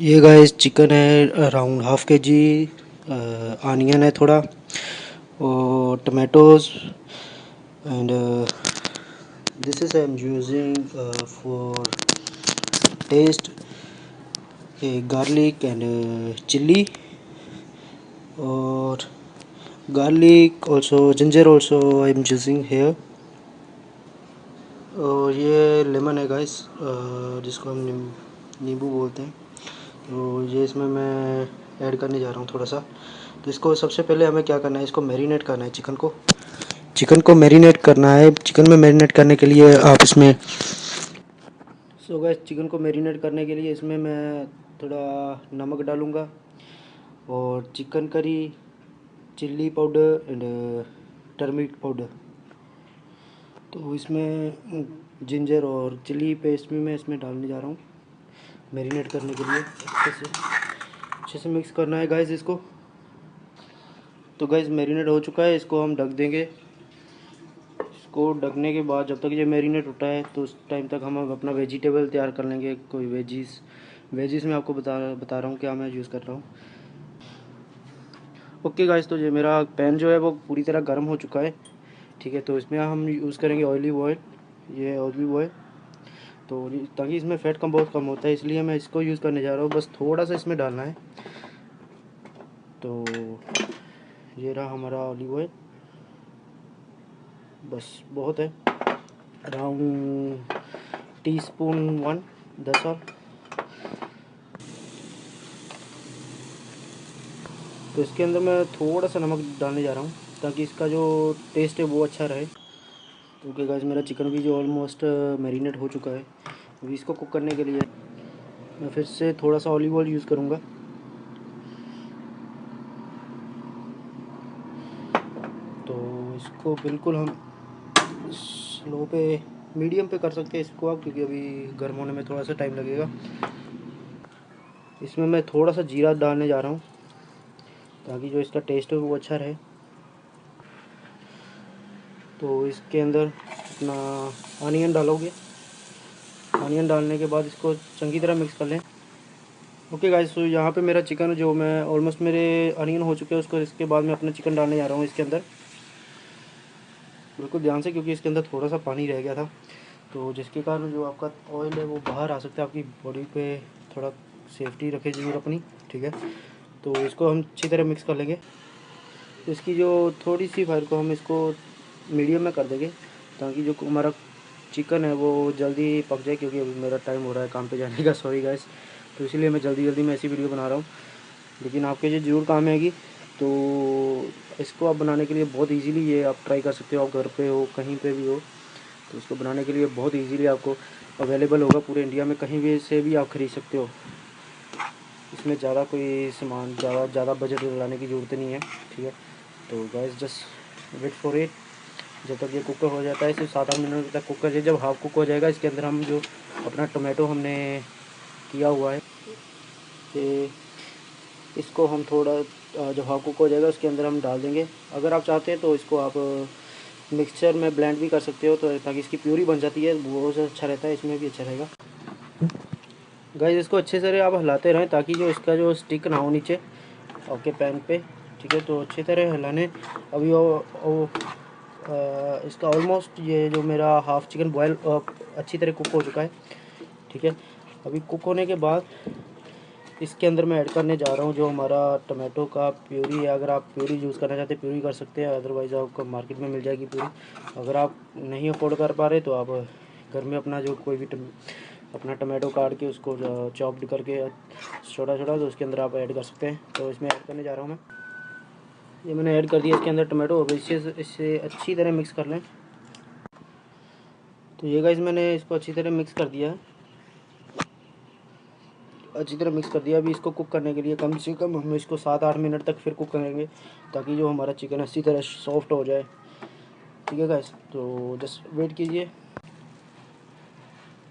ये guys chicken है around half K G. Onion है थोड़ा और tomatoes and this is I am using for taste garlic and chilli और garlic also ginger also I am using here. और ये lemon है guys, जिसको हम नींबू बोलते हैं। तो ये इसमें मैं ऐड करने जा रहा हूँ थोड़ा सा। तो इसको सबसे पहले हमें क्या करना है, इसको मैरिनेट करना है। चिकन को मैरिनेट करना है। चिकन में मैरिनेट करने के लिए आप इसमें गाइस चिकन को मैरिनेट करने के लिए इसमें मैं थोड़ा नमक डालूँगा और chicken curry, chilli powder and turmeric powder. तो इसमें जिंजर और चिल्ली पेस्ट भी मैं इसमें डालने जा रहा हूँ मैरिनेट करने के लिए। अच्छे से मिक्स करना है गाइस इसको। तो गाइस मैरिनेट हो चुका है, इसको हम ढक देंगे। इसको ढकने के बाद जब तक ये मैरिनेट होता है तो उस टाइम तक हम अपना वेजिटेबल तैयार कर लेंगे। कोई वेजिस में आपको बता रहा हूँ क्या मैं यूज़ कर रहा हूँ। ओके गाइस, तो ये मेरा पैन जो है वो पूरी तरह गर्म हो चुका है। ठीक है, तो इसमें हम यूज़ करेंगे ऑलिव ऑयल। ये ऑलिव ऑयल तो ताकि इसमें फ़ैट बहुत कम होता है, इसलिए मैं इसको यूज़ करने जा रहा हूँ। बस थोड़ा सा इसमें डालना है। तो ये रहा हमारा ऑलिव ऑयल, बस बहुत है। अराउंड टीस्पून 1, 10 और। तो इसके अंदर मैं थोड़ा सा नमक डालने जा रहा हूँ ताकि इसका जो टेस्ट है वो अच्छा रहे। तो ओके गाइस, मेरा चिकन भी जो ऑलमोस्ट मैरिनेट हो चुका है। अभी इसको कुक करने के लिए मैं फिर से थोड़ा सा ऑलिव ऑयल यूज़ करूँगा। तो इसको बिल्कुल हम स्लो पे, मीडियम पे कर सकते हैं इसको आप, क्योंकि अभी गर्म होने में थोड़ा सा टाइम लगेगा। इसमें मैं थोड़ा सा जीरा डालने जा रहा हूँ ताकि जो इसका टेस्ट है वो अच्छा रहे। तो इसके अंदर अपना अनियन डालोगे। अनियन डालने के बाद इसको चंगी तरह मिक्स कर लें। ओके गाइस, तो यहाँ पे मेरा चिकन जो मैं ऑलमोस्ट मेरे अनियन हो चुके हैं उसको, इसके बाद मैं अपना चिकन डालने जा रहा हूँ इसके अंदर। बिल्कुल ध्यान से, क्योंकि इसके अंदर थोड़ा सा पानी रह गया था, तो जिसके कारण जो आपका ऑयल है वो बाहर आ सकता है। आपकी बॉडी पे थोड़ा सेफ्टी रखे ज़रूर अपनी। ठीक है, तो इसको हम अच्छी तरह मिक्स कर लेंगे। इसकी जो थोड़ी सी फायर को हम इसको मीडियम में कर देंगे ताकि जो हमारा चिकन है वो जल्दी पक जाए, क्योंकि अभी मेरा टाइम हो रहा है काम पे जाने का। सॉरी गाइस, तो इसीलिए मैं जल्दी में ऐसी वीडियो बना रहा हूँ, लेकिन आपके ये ज़रूर काम आएगी। तो इसको आप बनाने के लिए बहुत इजीली ये आप ट्राई कर सकते हो। आप घर पे हो, कहीं पे भी हो, तो इसको बनाने के लिए बहुत इजीली आपको अवेलेबल होगा पूरे इंडिया में। कहीं भी से भी आप ख़रीद सकते हो। इसमें ज़्यादा कोई सामान ज़्यादा बजट लगाने की ज़रूरत नहीं है। ठीक है, तो guys just wait for it. जब तक ये कुकर हो जाता है, सिर्फ 7-8 मिनट तक कुकर जब हाफ कुक हो जाएगा, इसके अंदर हम जो अपना टोमेटो हमने किया हुआ है, ये इसको हम थोड़ा जब हाफ कुक हो जाएगा उसके अंदर हम डाल देंगे। अगर आप चाहते हैं तो इसको आप मिक्सचर में ब्लेंड भी कर सकते हो, तो ताकि इसकी प्यूरी बन जाती है, वो से अच्छा रहता है, इसमें भी अच्छा रहेगा। गाइस इसको अच्छे से आप हिलाते रहें ताकि जो इसका जो स्टिक ना हो नीचे आपके पैन पे। ठीक है, तो अच्छी तरह हिलाने। अभी इसका ऑलमोस्ट ये जो मेरा हाफ़ चिकन बॉयल अच्छी तरह कुक हो चुका है। ठीक है, अभी कुक होने के बाद इसके अंदर मैं ऐड करने जा रहा हूँ जो हमारा टमाटो का प्यूरी है। अगर आप प्यूरी यूज़ करना चाहते हैं प्यूरी कर सकते हैं, अदरवाइज़ आपको मार्केट में मिल जाएगी प्यूरी। अगर आप नहीं अफोर्ड कर पा रहे तो आप घर में अपना जो कोई भी अपना टमाटो काट के उसको चॉप्ड करके छोटा छोटा, तो उसके अंदर आप ऐड कर सकते हैं। तो इसमें ऐड करने जा रहा हूँ मैं। ये मैंने ऐड कर दिया इसके अंदर टमाटो। अब इससे अच्छी तरह मिक्स कर लें। तो ये गाइस मैंने इसको अच्छी तरह मिक्स कर दिया है, अच्छी तरह मिक्स कर दिया। अभी इसको कुक करने के लिए कम से कम हम इसको 7-8 मिनट तक फिर कुक करेंगे ताकि जो हमारा चिकन अच्छी तरह सॉफ्ट हो जाए। ठीक है गाइस, तो जस्ट वेट कीजिए।